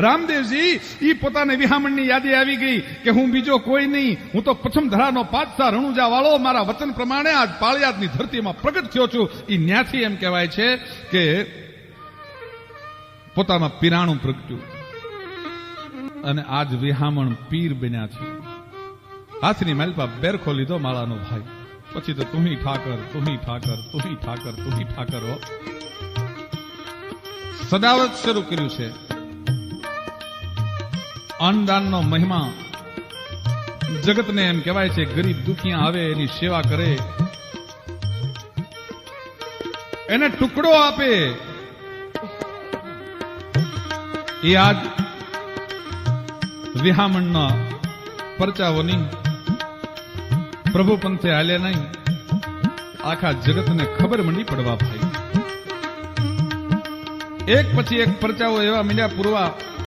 રામદેવજી ઈ પોતાને વિહામણની યાદી આવી ગઈ કે હું બીજો કોઈ નહીં, હું તો પ્રથમ ધરાનો પાતશાહ રણુજા વાળો મારા વચન પ્રમાણે આજ પાળિયાદની ધરતીમાં પ્રગટ થયો છું. ઈ ન્યાથી એમ કહેવાય છે કે પોતાના પીરાણું પ્રગટ્યું અને આજ વિહામણ પીર બન્યા છે. હાથની માલપા બેરખો લીધો માળાનો ભાઈ, પછી તો તુહી ઠાકર તુહી ઠાકર તુહી ઠાકર તુહી ઠાકર હો સદાવત શરૂ કર્યું છે. અન્નદાનનો મહિમા જગતને એમ કહેવાય છે, ગરીબ દુખિયા આવે એની સેવા કરે, એને ટુકડો આપે. એ આજ વિહામણના પરચાઓની પ્રભુ પંથે હાલે નહીં, આખા જગતને ખબર મંડી પડવા ભાઈ. એક પછી એક પરચાઓ એવા મીંડ્યા પૂરવા